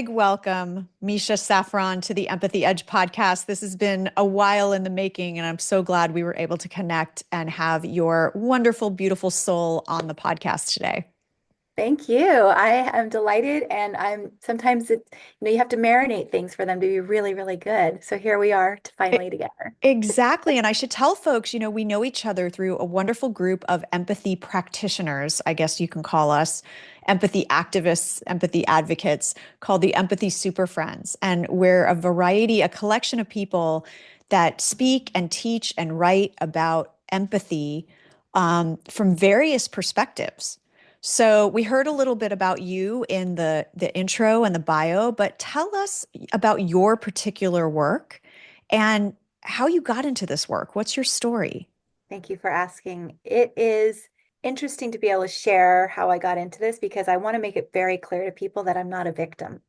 big welcome, Misha Safran, to the Empathy Edge podcast. This has been a while in the making, and I'm so glad we were able to connect and have your wonderful, beautiful soul on the podcast today. Thank you. I am delighted, and I'm sometimes you have to marinate things for them to be really, really good. So here we are to E- finally together. Exactly. And I should tell folks, we know each other through a wonderful group of empathy practitioners, I guess you can call us, empathy activists, empathy advocates, called the Empathy Super Friends. And we're a collection of people that speak and teach and write about empathy from various perspectives. So we heard a little bit about you in the intro and the bio, but tell us about your particular work and how you got into this work. What's your story? Thank you for asking. It is interesting to be able to share how I got into this because I want to make it very clear to people that I'm not a victim.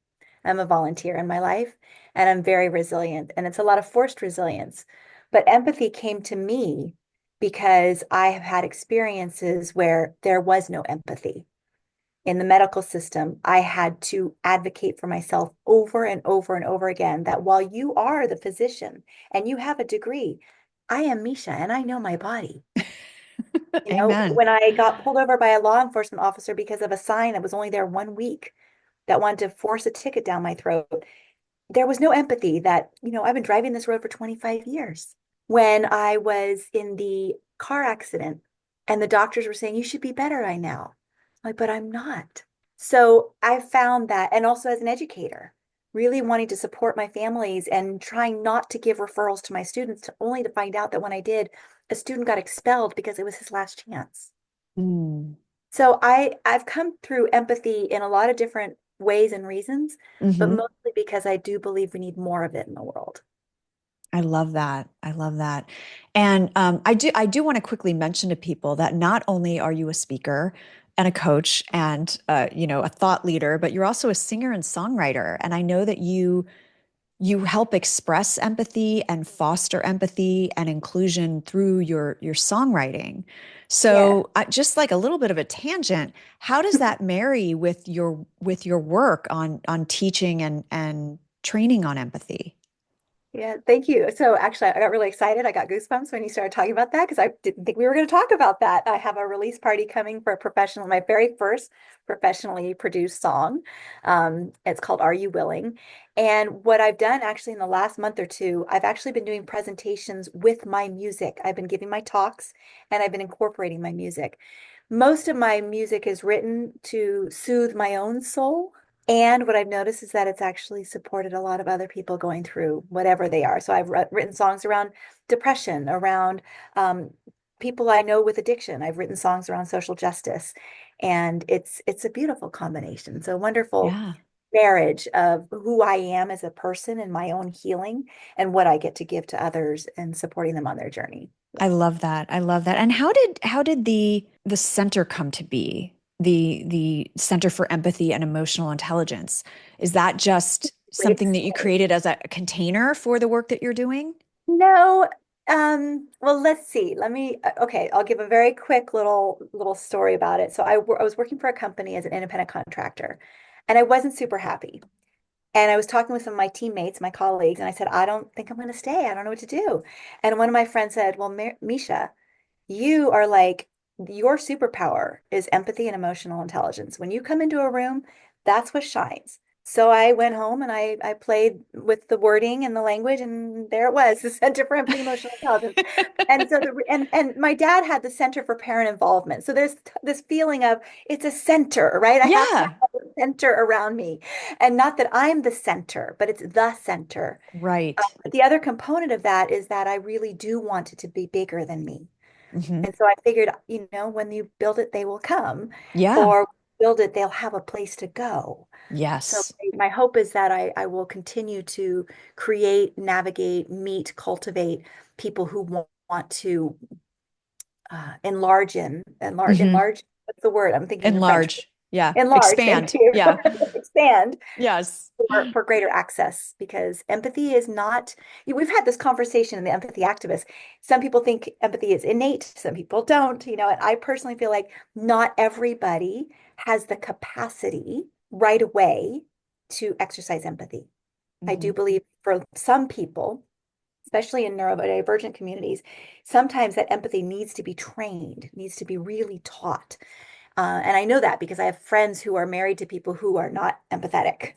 I'm a volunteer in my life, and I'm very resilient, and it's a lot of forced resilience. But empathy came to me because I have had experiences where there was no empathy. In the medical system, I had to advocate for myself over and over and over again that while you are the physician and you have a degree, I am Misha and I know my body. Amen. When I got pulled over by a law enforcement officer because of a sign that was only there 1 week that wanted to force a ticket down my throat, there was no empathy that, I've been driving this road for 25 years. When I was in the car accident and the doctors were saying, you should be better by now. I'm like, but I'm not. So I found that, and also as an educator, really wanting to support my families and trying not to give referrals to my students, only to find out that when I did, a student got expelled because it was his last chance. Mm. So I've come through empathy in a lot of different ways and reasons, but Hmm. mostly because I do believe we need more of it in the world. I love that. I love that. And I do want to quickly mention to people that not only are you a speaker and a coach and a thought leader, but you're also a singer and songwriter. And I know that you help express empathy and foster empathy and inclusion through your songwriting. Yeah. So, just like a little bit of a tangent, how does that marry with your work on teaching and training on empathy? Yeah, thank you. So actually, I got really excited. I got goosebumps when you started talking about that because I didn't think we were going to talk about that. I have a release party coming for my very first professionally produced song. It's called Are You Willing? And what I've done actually in the last month or two, I've actually been doing presentations with my music. I've been giving my talks and I've been incorporating my music. Most of my music is written to soothe my own soul. And what I've noticed is that it's actually supported a lot of other people going through whatever they are. So I've written songs around depression, around people I know with addiction. I've written songs around social justice, and it's a beautiful combination. It's a wonderful Yeah. marriage of who I am as a person and my own healing, and what I get to give to others and supporting them on their journey. I love that. I love that. And how did the center come to be? The Center for Empathy and Emotional Intelligence. Is that just Great something that you story. created as a container for the work that you're doing? No, well, let's see. Okay, I'll give a very quick little story about it. So I was working for a company as an independent contractor, and I wasn't super happy. And I was talking with some of my teammates, my colleagues, and I said, I don't think I'm going to stay. I don't know what to do. And one of my friends said, well, Misha, you are like, your superpower is empathy and emotional intelligence. When you come into a room, that's what shines. So I went home and I played with the wording and the language, and there it was, the Center for Empathy and Emotional Intelligence. And so and my dad had the Center for Parent Involvement. So there's this feeling of it's a center, right? I have to Yeah, have a center around me. And not that I'm the center, but it's the center. right. The other component of that is that I really do want it to be bigger than me. Hmm. And so I figured, when you build it, they will come, Yeah. or build it, they'll have a place to go. So Yes. my hope is that I will continue to create, navigate, meet, cultivate people who want to Hmm. enlarge. What's the word? I'm thinking in French. Enlarge. Yeah. Enlarge, thank Expand. you. Yeah. Expand Yes. for greater access because empathy is not, we've had this conversation in the empathy activists. Some people think empathy is innate, some people don't, and I personally feel like not everybody has the capacity right away to exercise empathy. I Hmm. do believe for some people, especially in neurodivergent communities, sometimes that empathy needs to be trained, needs to be really taught. And I know that because I have friends who are married to people who are not empathetic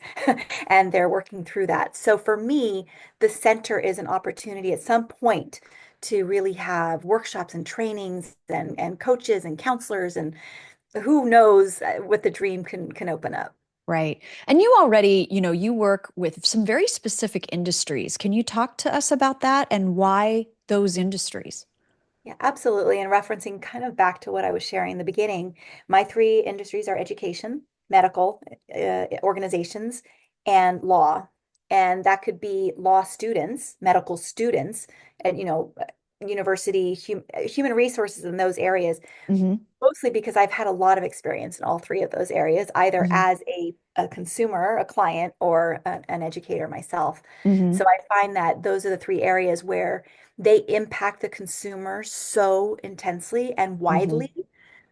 and they're working through that. So for me, the center is an opportunity at some point to really have workshops and trainings and coaches and counselors and who knows what the dream can open up. Right. And you already, you work with some very specific industries. Can you talk to us about that and why those industries? Yeah, absolutely. And referencing kind of back to what I was sharing in the beginning, my three industries are education, medical organizations, and law. And that could be law students, medical students, and university, human resources in those areas, Hmm. mostly because I've had a lot of experience in all three of those areas, either Hmm. as a consumer, a client, or an educator myself. Hmm. So I find that those are the three areas where they impact the consumer so intensely and Hmm. widely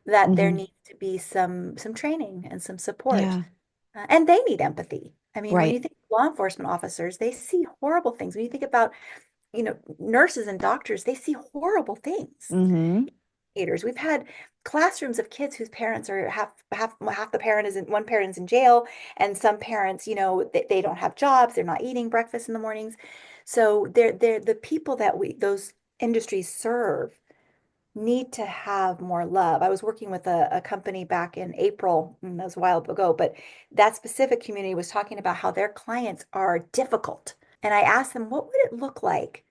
that there Hmm. needs to be some training and some support. Yeah. And they need empathy. I mean, when you Right. think of law enforcement officers, they see horrible things. When you think about, nurses and doctors, they see horrible things. Hmm. Educators. We've had classrooms of kids whose parents are half the parent is in one parent is in jail, and some parents, they don't have jobs, they're not eating breakfast in the mornings. So they're the people that we those industries serve need to have more love. I was working with a company back in April, and that was a while ago, but that specific community was talking about how their clients are difficult. And I asked them, what would it look like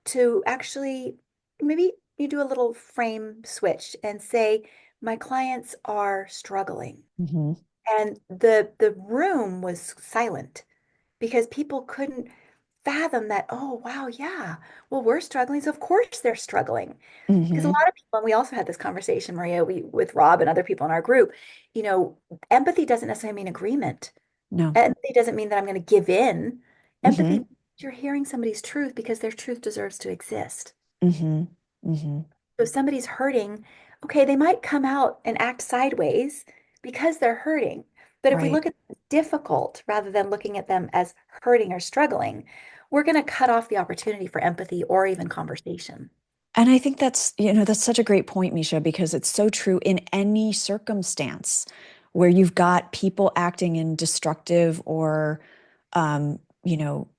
to actually maybe you do a little frame switch and say, my clients are struggling. Hmm. And the room was silent because people couldn't fathom that, oh, wow, yeah, well, we're struggling. So of course they're struggling. Because a Hmm. lot of people, and we also had this conversation, Maria, with Rob and other people in our group, you know, empathy doesn't necessarily mean agreement. No. Empathy doesn't mean that I'm going to give in. Empathy, Hmm. you're hearing somebody's truth because their truth deserves to exist. Hmm. Hmm. So if somebody's hurting, okay, they might come out and act sideways because they're hurting. But if we Right. look at them as difficult rather than looking at them as hurting or struggling, we're going to cut off the opportunity for empathy or even conversation. And I think that's such a great point, Misha, because it's so true in any circumstance where you've got people acting in destructive or,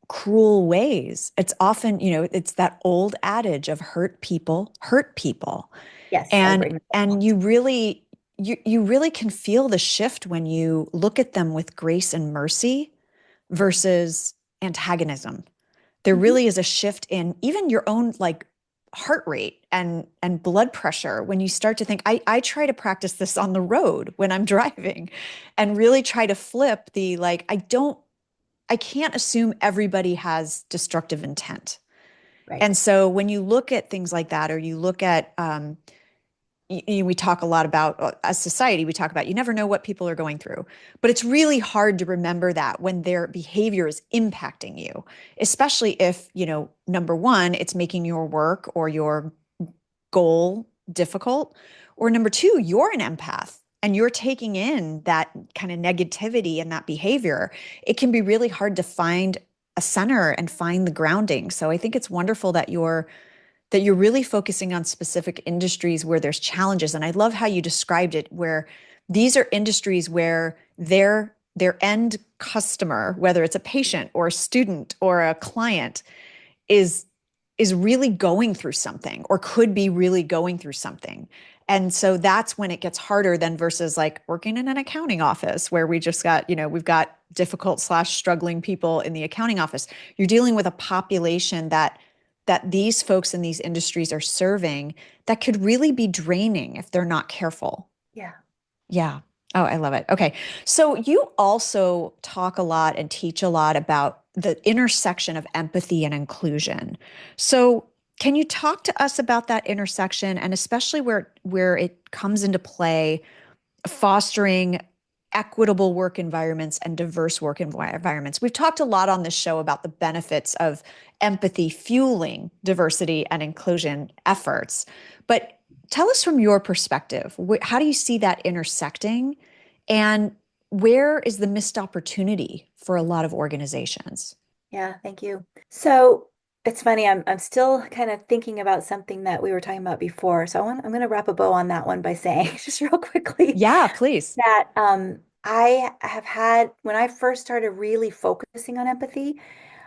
cruel ways. It's often, it's that old adage of hurt people. Yes, I And bring that and up. you really can feel the shift when you look at them with grace and mercy versus antagonism. There Mhm. really is a shift in even your own like heart rate and blood pressure when you start to think I try to practice this on the road when I'm driving and really try to flip the like I can't assume everybody has destructive intent. Right. And so when you look at things like that, or you look at we talk a lot about as society, we talk about you never know what people are going through, but it's really hard to remember that when their behavior is impacting you, especially if, number one, it's making your work or your goal difficult, or number two, you're an empath and you're taking in that kind of negativity and that behavior. It can be really hard to find a center and find the grounding. So I think it's wonderful that you're really focusing on specific industries where there's challenges. And I love how you described it, where these are industries where their end customer, whether it's a patient or a student or a client, is is really going through something or could be really going through something. And so that's when it gets harder than versus like working in an accounting office where we just got, we've got difficult slash struggling people in the accounting office. You're dealing with a population that these folks in these industries are serving that could really be draining if they're not careful. Yeah. Yeah. Oh, I love it. Okay. So you also talk a lot and teach a lot about the intersection of empathy and inclusion. So can you talk to us about that intersection and especially where it comes into play, fostering equitable work environments and diverse work environments? We've talked a lot on this show about the benefits of empathy fueling diversity and inclusion efforts. But tell us from your perspective, how do you see that intersecting and where is the missed opportunity for a lot of organizations. Yeah, thank you. So it's funny, I'm still kind of thinking about something that we were talking about before. So I'm going to wrap a bow on that one by saying just real quickly Yeah, please. that I have had when I first started really focusing on empathy,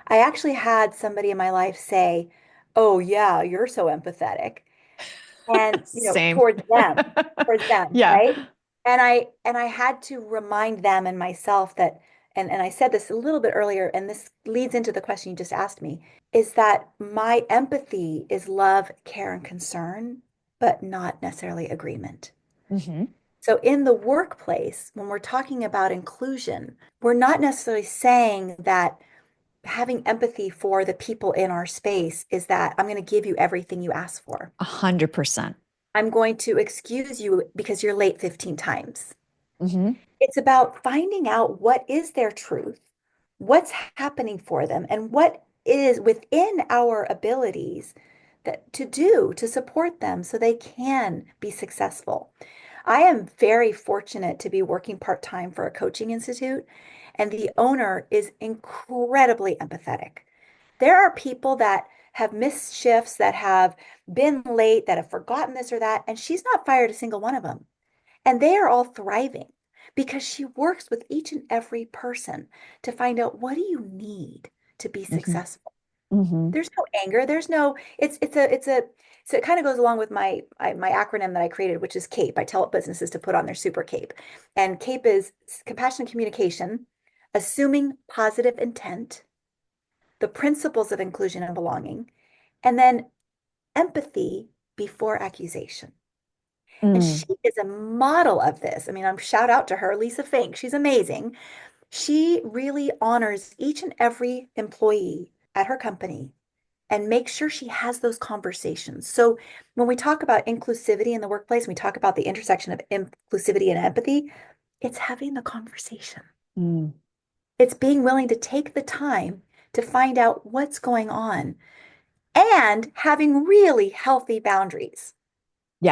I actually had somebody in my life say, "Oh yeah, you're so empathetic." And Same. towards them, Yeah. right? And I had to remind them and myself that, and I said this a little bit earlier, and this leads into the question you just asked me, is that my empathy is love, care, and concern, but not necessarily agreement. Hmm. So in the workplace, when we're talking about inclusion, we're not necessarily saying that having empathy for the people in our space is that I'm going to give you everything you ask for. 100%. I'm going to excuse you because you're late 15 times. Hmm. It's about finding out what is their truth, what's happening for them, and what is within our abilities that to do to support them so they can be successful. I am very fortunate to be working part-time for a coaching institute, and the owner is incredibly empathetic. There are people that have missed shifts, that have been late, that have forgotten this or that, and she's not fired a single one of them. And they are all thriving because she works with each and every person to find out what do you need to be Hmm. successful. Hmm. There's no anger. There's no, it's a, so it kind of goes along with my acronym that I created, which is CAPE. I tell businesses to put on their super CAPE. And CAPE is compassionate communication, assuming positive intent, the principles of inclusion and belonging, and then empathy before accusation. And Mm. she is a model of this. I mean, I'm shout out to her, Lisa Fink. She's amazing. She really honors each and every employee at her company and makes sure she has those conversations. So when we talk about inclusivity in the workplace, we talk about the intersection of inclusivity and empathy, it's having the conversation. Mm. It's being willing to take the time to find out what's going on and having really healthy boundaries.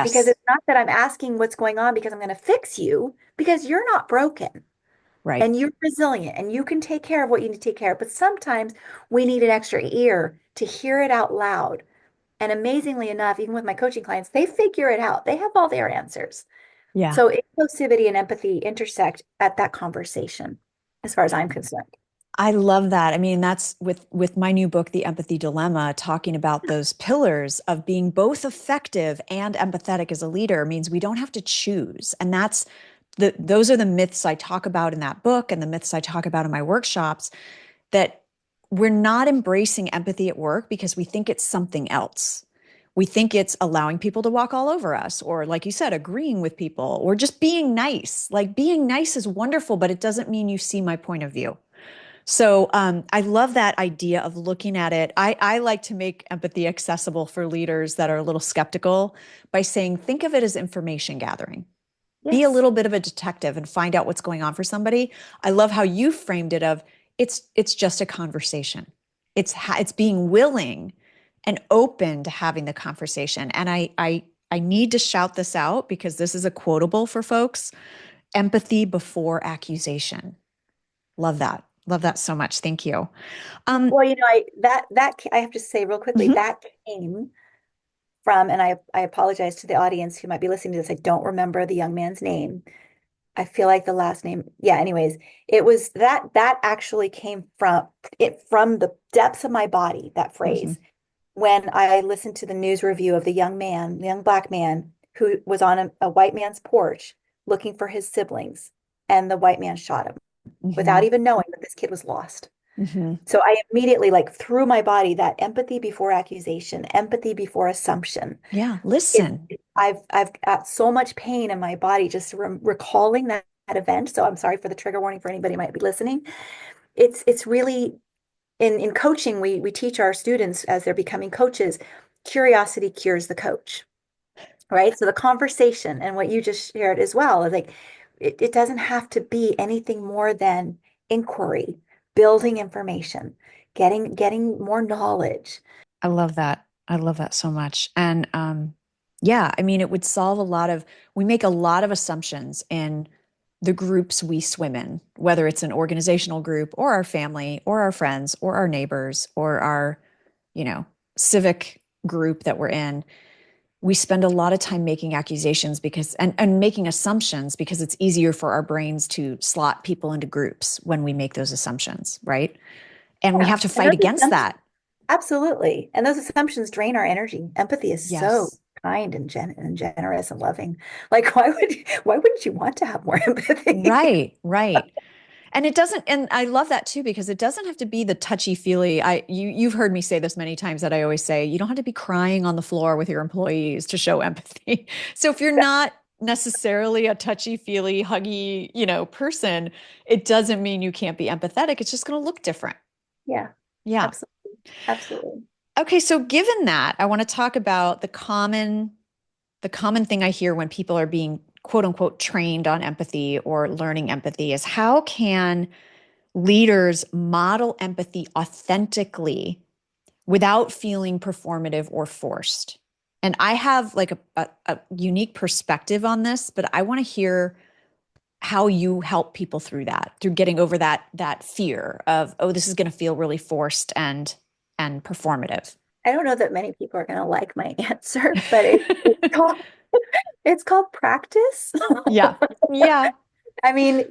Because Yes. it's not that I'm asking what's going on because I'm going to fix you, because you're not broken Right. and you're resilient and you can take care of what you need to take care of. But sometimes we need an extra ear to hear it out loud. And amazingly enough, even with my coaching clients, they figure it out. They have all their answers. Yeah. So inclusivity and empathy intersect at that conversation, as far as I'm concerned. I love that. I mean, that's with my new book, The Empathy Dilemma, talking about those pillars of being both effective and empathetic as a leader means we don't have to choose. And that's those are the myths I talk about in that book and the myths I talk about in my workshops, that we're not embracing empathy at work because we think it's something else. We think it's allowing people to walk all over us, or like you said, agreeing with people, or just being nice. Like being nice is wonderful, but it doesn't mean you see my point of view. So I love that idea of looking at it. I like to make empathy accessible for leaders that are a little skeptical by saying, think of it as information gathering. Be a Yes. little bit of a detective and find out what's going on for somebody. I love how you framed it of it's just a conversation. It's being willing and open to having the conversation. And I need to shout this out because this is a quotable for folks. Empathy before accusation. Love that. Love that so much. Thank you. Um, Well, I I have to say real quickly mhm, that came from, and I apologize to the audience who might be listening to this. I don't remember the young man's name. I feel like the last name. Yeah, anyways, it was that actually came from the depths of my body, that mhm, phrase, when I listened to the news review of the young man, the young black man who was on a white man's porch looking for his siblings, and the white man shot him without mhm, even knowing that this kid was lost. mhm. So I immediately, like through my body, that empathy before accusation, empathy before assumption. Yeah, It, listen. I've got so much pain in my body just recalling that event. So I'm sorry for the trigger warning for anybody who might be listening. It's really in coaching, we teach our students as they're becoming coaches, curiosity cures the coach, right? So the conversation and what you just shared as well is like it doesn't have to be anything more than inquiry, building information, getting more knowledge. I love that. I love that so much. And yeah, I mean, it would solve a lot of, we make a lot of assumptions in the groups we swim in, whether it's an organizational group or our family or our friends or our neighbors or our, you know, civic group that we're in. We spend a lot of time making accusations because and making assumptions because it's easier for our brains to slot people into groups when we make those assumptions, right? And we Yeah. have to And fight those against assumptions, that. absolutely. And those assumptions drain our energy. Empathy is so Yes. kind and generous and loving. Like, why wouldn't you want to have more empathy? Right, right. And it doesn't, and I love that too, because it doesn't have to be the touchy-feely. You've heard me say this many times that I always say, you don't have to be crying on the floor with your employees to show empathy. So if you're not necessarily a touchy-feely, huggy, person, it doesn't mean you can't be empathetic. It's just going to look different. Yeah, Yeah. absolutely. Absolutely. Okay, so given that, I want to talk about the common thing I hear when people are being quote unquote trained on empathy or learning empathy is how can leaders model empathy authentically without feeling performative or forced. And I have like a unique perspective on this, but I want to hear how you help people through that, through getting over that fear of, oh, this is going to feel really forced and performative. I don't know that many people are going to like my answer, but it's called practice. Yeah. Yeah. I mean,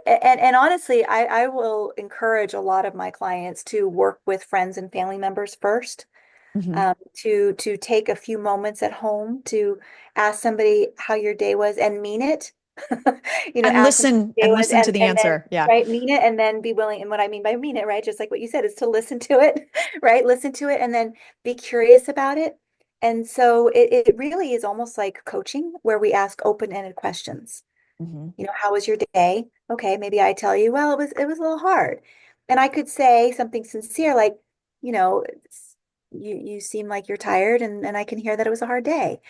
and honestly, I will encourage a lot of my clients to work with friends and family members first, Hmm. to take a few moments at home to ask somebody how your day was and mean it. And Ask them listen how and your day was listen to the and then answer. Yeah. right, mean it and then be willing. And what I mean by mean it, right, just like what you said, is to listen to it, right? Listen to it and then be curious about it. And so it really is almost like coaching where we ask open-ended questions. Hmm. How was your day? Okay, maybe I tell you, well, it was a little hard. And I could say something sincere like, you seem like you're tired and I can hear that it was a hard day.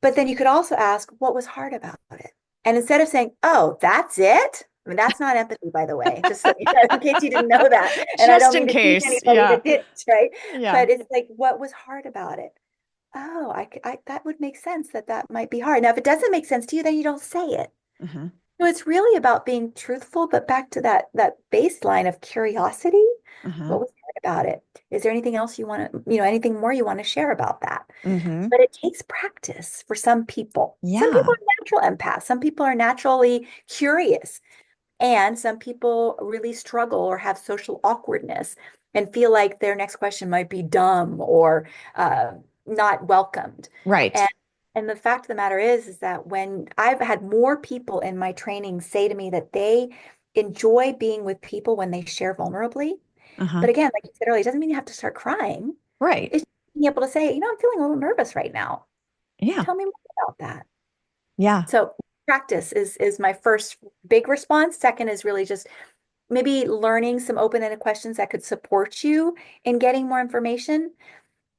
But then you could also ask, what was hard about it? And instead of saying, oh, that's it? I mean, that's not empathy, by the way, just so, in case you didn't know that. And I don't Just mean in to teach case. anybody Yeah. that didn't, right? Yeah. But it's like, what was hard about it? Oh, that would make sense that might be hard. Now, if it doesn't make sense to you, then you don't say it. Uh-huh. So it's really about being truthful, but back to that baseline of curiosity. Uh-huh. What was hard about it? Is there anything else you want to, anything more you want to share about that? Hmm. But it takes practice for some people. Some people Yeah. are natural empaths. Some people are naturally curious. And some people really struggle or have social awkwardness and feel like their next question might be dumb or not welcomed. Right. And and the fact of the matter is that when I've had more people in my training say to me that they enjoy being with people when they share vulnerably. Uh-huh. But again, like you said earlier, it doesn't mean you have to start crying. Right. It's being able to say, I'm feeling a little nervous right now. Yeah. Tell me more about that. Yeah. So practice is my first big response. Second is really just maybe learning some open-ended questions that could support you in getting more information.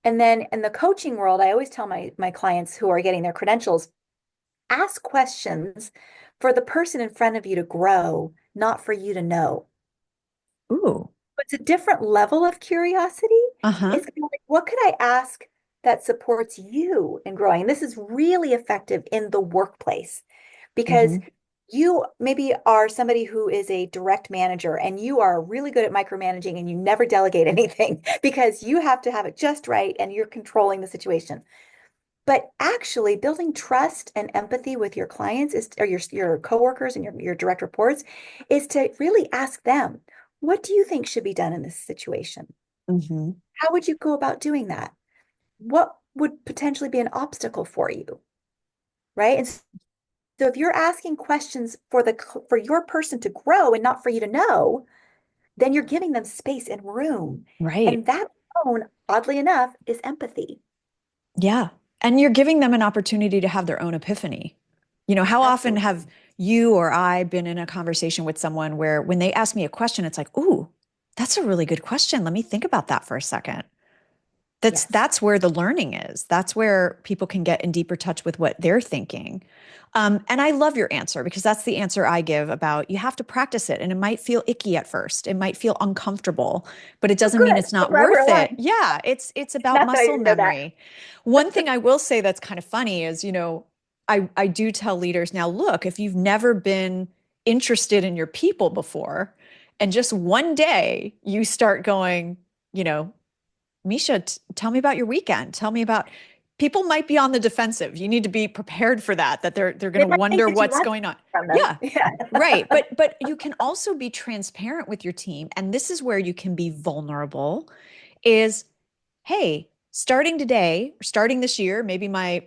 And then in the coaching world, I always tell my clients who are getting their credentials, ask questions for the person in front of you to grow, not for you to know. Ooh. It's a different level of curiosity. Uh-huh. It's kind of like, what could I ask that supports you in growing? And this is really effective in the workplace because Hmm. you maybe are somebody who is a direct manager and you are really good at micromanaging and you never delegate anything because you have to have it just right and you're controlling the situation. But actually building trust and empathy with your clients is, or your coworkers and your direct reports is to really ask them, what do you think should be done in this situation? Hmm. How would you go about doing that? What would potentially be an obstacle for you? Right. And so if you're asking questions for your person to grow and not for you to know, then you're giving them space and room. Right. And that alone, oddly enough, is empathy. Yeah. And you're giving them an opportunity to have their own epiphany. How often Absolutely. have you or I been in a conversation with someone where when they ask me a question, it's like, ooh, that's a really good question. Let me think about that for a second. That's Yes. that's where the learning is. That's where people can get in deeper touch with what they're thinking. And I love your answer because that's the answer I give about you have to practice it, and it might feel icky at first. It might feel uncomfortable, but it Oh, doesn't mean good. it's So not glad we're worth it. aligned. Yeah, it's about Not that I muscle didn't know that. memory. One thing I will say that's kind of funny is, I do tell leaders now, look, if you've never been interested in your people before. And just one day you start going, you know, Misha, tell me about your weekend. Tell me about people might be on the defensive. You need to be prepared for that, that they're going They to might think wonder that you what's want going on. from them. Yeah. Yeah. Right. But you can also be transparent with your team. And this is where you can be vulnerable is, hey, starting today, or starting this year, maybe my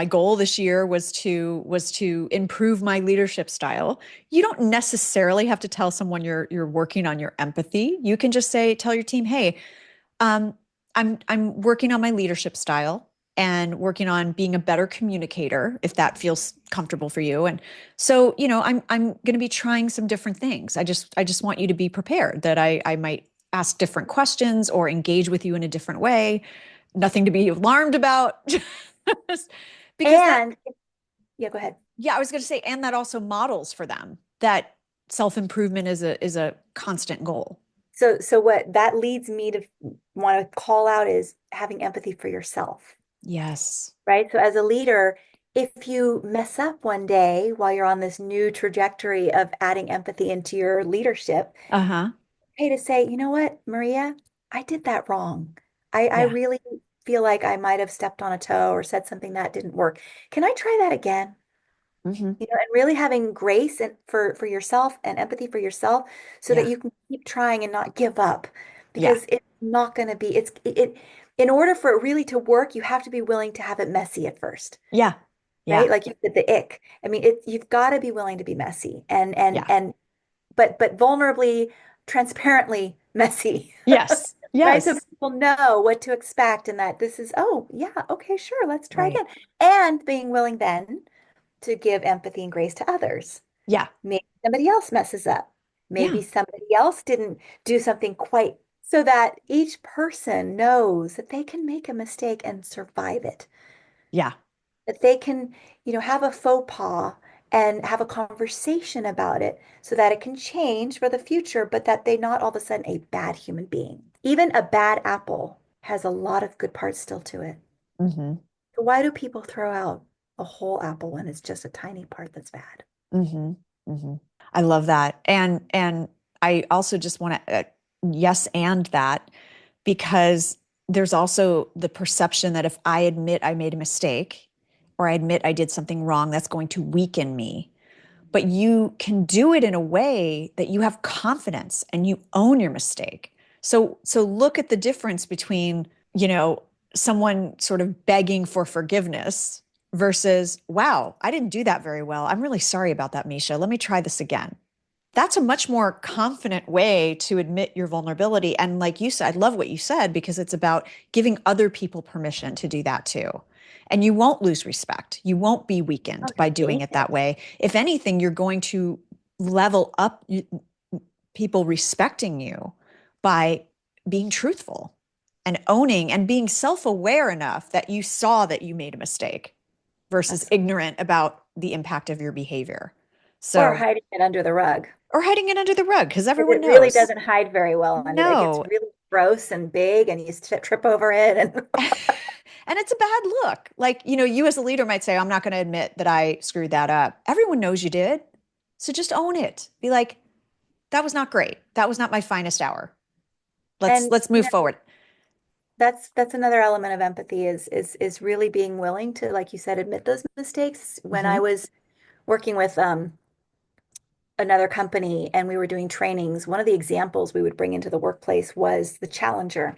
goal this year was to improve my leadership style. You don't necessarily have to tell someone you're working on your empathy. You can just tell your team, hey, um, I'm working on my leadership style and working on being a better communicator, if that feels comfortable for you. And so, I'm going to be trying some different things. I just want you to be prepared that I might ask different questions or engage with you in a different way. Nothing to be alarmed about. Because that, And yeah, go ahead. yeah, I was going to say, and that also models for them that self-improvement is a constant goal. So what that leads me to want to call out is having empathy for yourself, Yes. right? So as a leader, if you mess up one day while you're on this new trajectory of adding empathy into your leadership, Uh-huh. hey, to say, you know what, Maria, I did that wrong. I Yeah. really feel like I might have stepped on a toe or said something that didn't work. Can I try that again? Hmm. And really having grace and for yourself and empathy for yourself so that Yeah. you can keep trying and not give up Yeah. because it's not going to be in order for it really to work, you have to be willing to have it messy at first, Yeah. right? Yeah. Like you said, the ick. I mean, you've got to be willing to be messy Yeah. and but vulnerably, transparently messy. Yes. Right? So Yes. people know what to expect and that this is, oh, yeah, okay, sure, let's try Right. again. And being willing then to give empathy and grace to others. Yeah. Maybe somebody else messes up. Yeah. Maybe somebody else didn't do something quite so that each person knows that they can make a mistake and survive it. Yeah. That they can, have a faux pas and have a conversation about it so that it can change for the future, but that they not all of a sudden a bad human being. Even a bad apple has a lot of good parts still to it. Hmm. So why do people throw out a whole apple when it's just a tiny part that's bad? Hmm. Hmm. I love that. And I also just want to yes and that because there's also the perception that if I admit I made a mistake or I admit I did something wrong, that's going to weaken me. But you can do it in a way that you have confidence and you own your mistake. So look at the difference between, someone sort of begging for forgiveness versus, wow, I didn't do that very well. I'm really sorry about that, Misha. Let me try this again. That's a much more confident way to admit your vulnerability. And like you said, I love what you said because it's about giving other people permission to do that too. And you won't lose respect. You won't be Oh, weakened by to doing gain it that it. way. If anything, you're going to level up people respecting you by being truthful and owning and being self-aware enough that you saw that you made a mistake versus That's ignorant about the impact of your behavior. or So, hiding it under the rug. or hiding it under the rug because Because everyone it really knows. doesn't hide very well under there. It gets No. really gross and big and you trip over it. And And it's a bad look. Like, you as a leader might say, I'm not going to admit that I screwed that up. Everyone knows you did. So just own it. Be like, that was not great. That was not my finest hour. Let's and let's move forward. that's another element of empathy is really being willing to, like you said, admit those mistakes. When I Hmm. was working with another company and we were doing trainings, one of the examples we would bring into the workplace was the challenger.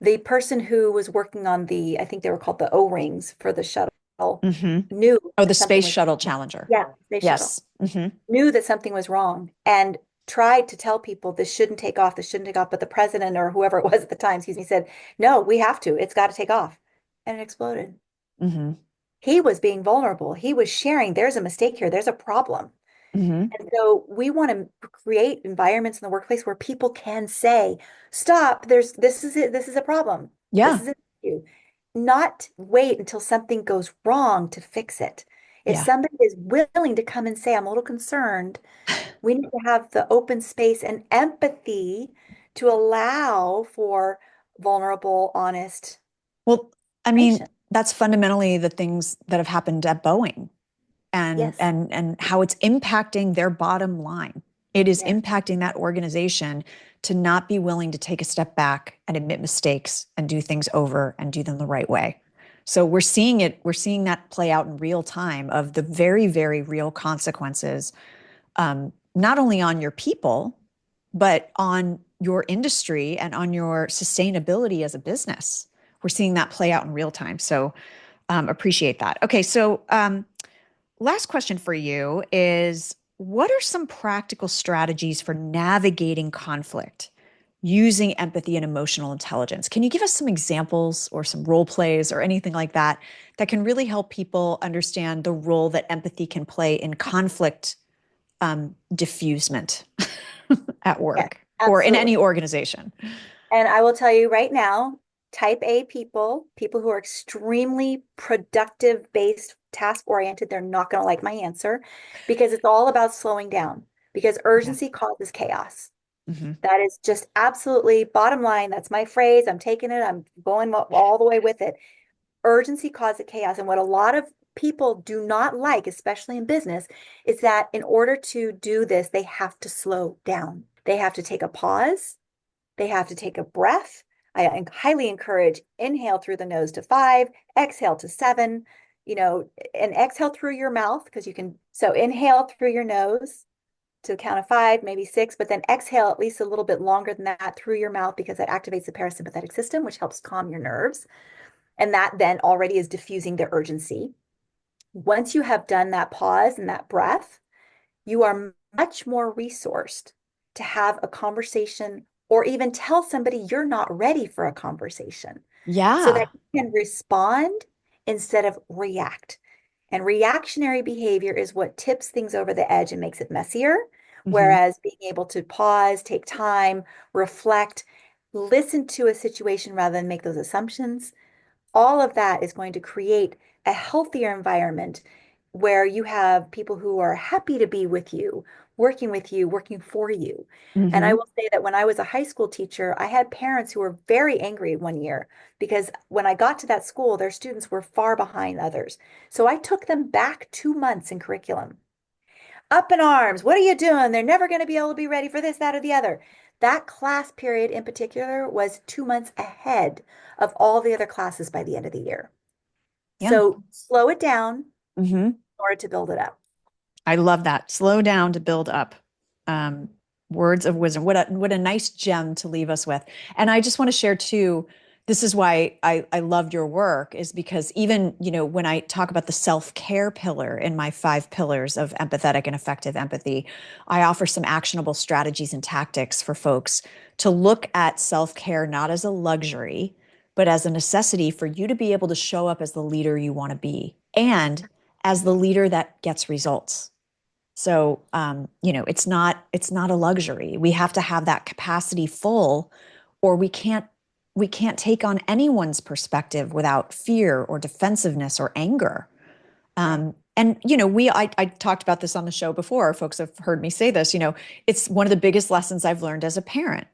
The person who was working on I think they were called the O-rings for the shuttle, Hmm. knew Oh, the that something Space was Shuttle wrong. Challenger. Yeah, space shuttle. Yes. Hmm. Knew that something was wrong and tried to tell people this shouldn't take off, this shouldn't take off. But the president or whoever it was at the time, excuse me, said, no, we have to. It's got to take off. And it exploded. Hmm. He was being vulnerable. He was sharing, there's a mistake here, there's a problem. Hmm. And so we want to create environments in the workplace where people can say, stop, this is it, this is a problem. This Yeah. is an issue. Not wait until something goes wrong to fix it. If Yeah. somebody is willing to come and say, I'm a little concerned, we need to have the open space and empathy to allow for vulnerable, honest Well, I mean, information. that's fundamentally the things that have happened at Boeing. Yes. and how it's impacting their bottom line. It is Yeah. impacting that organization to not be willing to take a step back and admit mistakes and do things over and do them the right way. So we're seeing that play out in real time of the very, very real consequences, not only on your people, but on your industry and on your sustainability as a business. We're seeing that play out in real time. So appreciate that. Okay, so last question for you is what are some practical strategies for navigating conflict using empathy and emotional intelligence? Can you give us some examples or some role plays or anything like that that can really help people understand the role that empathy can play in conflict diffusement at Yeah, work or in absolutely. any organization? And I will tell you right now, type A people, people who are extremely productive based, task oriented, they're not going to like my answer because it's all about slowing down because Yeah. urgency causes chaos. Hmm. That is just absolutely bottom line. That's my phrase. I'm taking it. I'm going all the way with it. Urgency causes chaos. And what a lot of people do not like, especially in business, is that in order to do this, they have to slow down. They have to take a pause. They have to take a breath. I highly encourage inhale through the nose to 5, exhale to 7, and exhale through your mouth because you can. So inhale through your nose to the count of 5, maybe 6, but then exhale at least a little bit longer than that through your mouth because that activates the parasympathetic system, which helps calm your nerves. And that then already is diffusing the urgency. Once you have done that pause and that breath, you are much more resourced to have a conversation or even tell somebody you're not ready for a conversation so that Yeah. you can respond instead of react. And reactionary behavior is what tips things over the edge and makes it messier. Hmm. Whereas being able to pause, take time, reflect, listen to a situation rather than make those assumptions, all of that is going to create a healthier environment where you have people who are happy to be with you, working for you. And I Hmm. will say that when I was a high school teacher, I had parents who were very angry one year because when I got to that school, their students were far behind others. So I took them back 2 months in curriculum. Up in arms. What are you doing? They're never going to be able to be ready for this, that, or the other. That class period in particular was 2 months ahead of all the other classes by the end of the year. Yeah. So slow it down in Hmm. order to build it up. I love that. Slow down to build up. Um, Words of wisdom. What a nice gem to leave us with. And I just want to share too. This is why I loved your work is because even when I talk about the self-care pillar in my 5 pillars of empathetic and effective empathy, I offer some actionable strategies and tactics for folks to look at self-care not as a luxury, but as a necessity for you to be able to show up as the leader you want to be and as the leader that gets results. So, it's not a luxury. We have to have that capacity full, or we can't take on anyone's perspective without fear or defensiveness or anger. Right. And I talked about this on the show before. Folks have heard me say this. It's one of the biggest lessons I've learned as a parent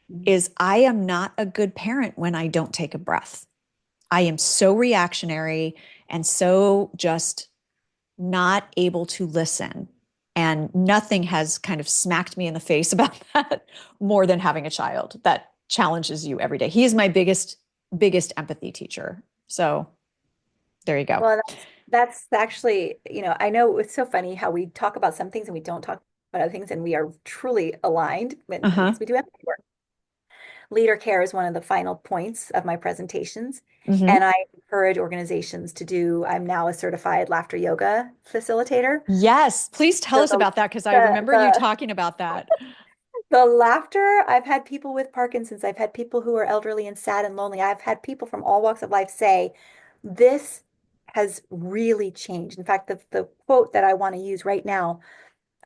Mhm. is I am not a good parent when I don't take a breath. I am so reactionary and so just not able to listen. And nothing has kind of smacked me in the face about that more than having a child that challenges you every day. He is my biggest empathy teacher. So there you go. Well, that's actually, I know it's so funny how we talk about some things and we don't talk about other things, and we are truly aligned Uh-huh. because we do empathy work. Leader care is one of the final points of my presentations. And Hmm. I encourage organizations to do, I'm now a certified laughter yoga facilitator. Yes, please tell So us about that because I the remember you the talking about that. the laughter, I've had people with Parkinson's, I've had people who are elderly and sad and lonely. I've had people from all walks of life say, this has really changed. In fact, the quote that I want to use right now,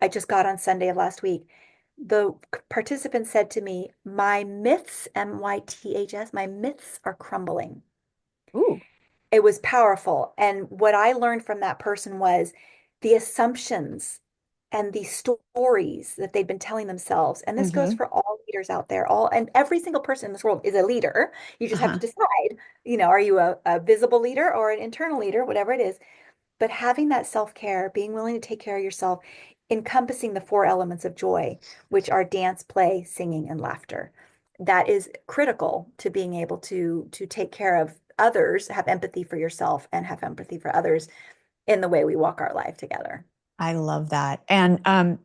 I just got on Sunday of last week. The participant said to me, my myths, myths, my myths are crumbling. Ooh. It was powerful. And what I learned from that person was the assumptions and the stories that they've been telling themselves. And this goes Hmm. for all leaders out there, all and every single person in this world is a leader. You just have to Uh-huh. decide, are you a visible leader or an internal leader, whatever it is. but having that self-care, being willing to take care of yourself, encompassing the four elements of joy, which are dance, play, singing, and laughter. That is critical to being able to take care of others, have empathy for yourself, and have empathy for others in the way we walk our life together. I love that. And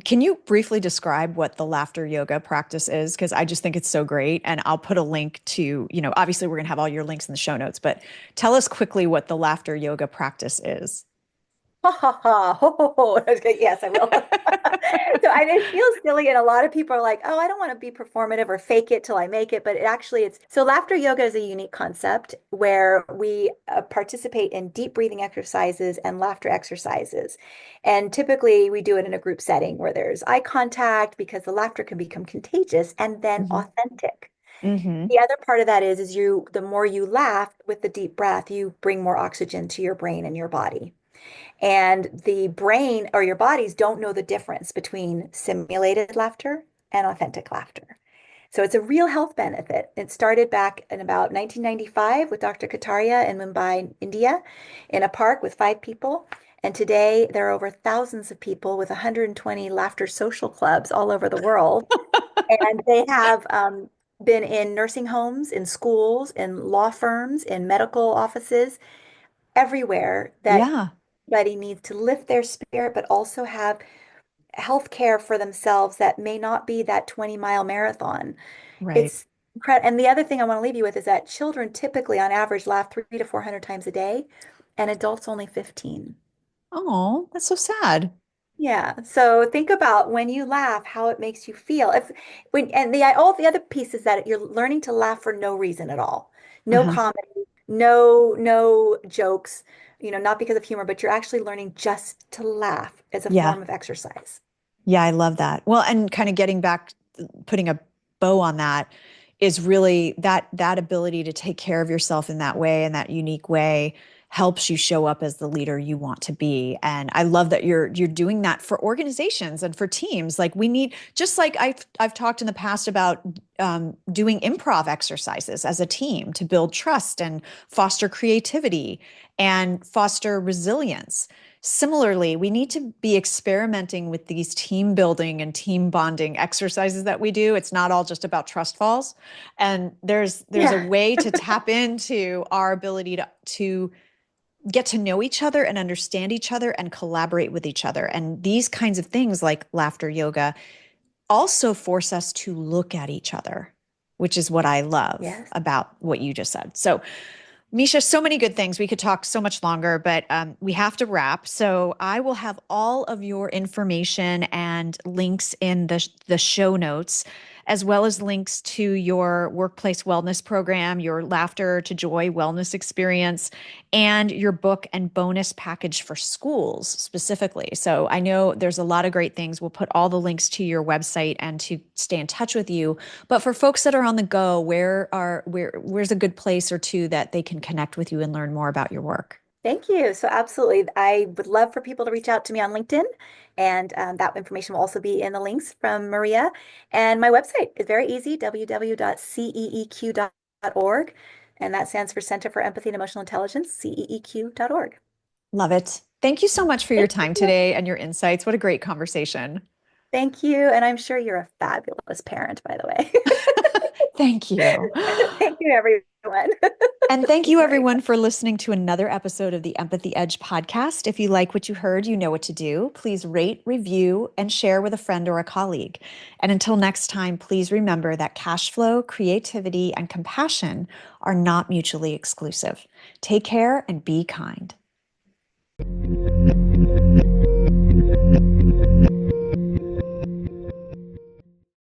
can you briefly describe what the laughter yoga practice is? Because I just think it's so great. And I'll put a link to, obviously we're going to have all your links in the show notes, but tell us quickly what the laughter yoga practice is. Ha ha ha. Ho, ho, ho. Okay, yes, I will. It feels silly, and a lot of people are like, "Oh, I don't want to be performative or fake it till I make it." But it's so laughter yoga is a unique concept where we participate in deep breathing exercises and laughter exercises. And typically, we do it in a group setting where there's eye contact because the laughter can become contagious and then Hmm. authentic. Hmm. The other part of that is the more you laugh with the deep breath, you bring more oxygen to your brain and your body. And the brain or your bodies don't know the difference between simulated laughter and authentic laughter. So it's a real health benefit. It started back in about 1995 with Dr. Kataria in Mumbai, India, in a park with 5 people. And today there are over thousands of people with 120 laughter social clubs all over the world. And they have been in nursing homes, in schools, in law firms, in medical offices, everywhere that Yeah, everybody needs to lift their spirit, but also have health care for themselves that may not be that 20-mile marathon. right. It's incredible. And the other thing I want to leave you with is that children typically, on average, laugh 300 to 400 times a day, and adults only 15. Oh, that's so sad. Yeah. So think about when you laugh, how it makes you feel. If when and the all the other piece is that you're learning to laugh for no reason at all. No Uh-huh. comedy, no jokes, not because of humor, but you're actually learning just to laugh as a Yeah. form of exercise. Yeah, I love that. Well, and kind of getting back, putting a bow on that is really that ability to take care of yourself in that way, in that unique way, helps you show up as the leader you want to be. And I love that you're doing that for organizations and for teams. Like we need, just like I've talked in the past about doing improv exercises as a team to build trust and foster creativity and foster resilience. Similarly, we need to be experimenting with these team building and team bonding exercises that we do. It's not all just about trust falls. And there's a Yeah. way to tap into our ability to get to know each other and understand each other and collaborate with each other. And these kinds of things like laughter yoga also force us to look at each other, which is what I love Yes. about what you just said. So Misha, so many good things. We could talk so much longer, but we have to wrap. So I will have all of your information and links in the show notes, as well as links to your workplace wellness program, your Laughter to Joy wellness experience, and your book and bonus package for schools specifically. So I know there's a lot of great things. We'll put all the links to your website and to stay in touch with you. But for folks that are on the go, where's a good place or two that they can connect with you and learn more about your work? Thank you. So absolutely. I would love for people to reach out to me on LinkedIn, and that information will also be in the links from Maria. And my website is very easy, www.ceeq.org. And that stands for Center for Empathy and Emotional Intelligence, ceeq.org. Love it. Thank you so much for your Thank time you. today and your insights. What a great conversation. Thank you. And I'm sure you're a fabulous parent, by the way. Thank you. Thank you, everyone. And thank you, Sorry. everyone, for listening to another episode of the Empathy Edge podcast. If you like what you heard, you know what to do. Please rate, review, and share with a friend or a colleague. And until next time, please remember that cash flow, creativity, and compassion are not mutually exclusive. Take care and be kind.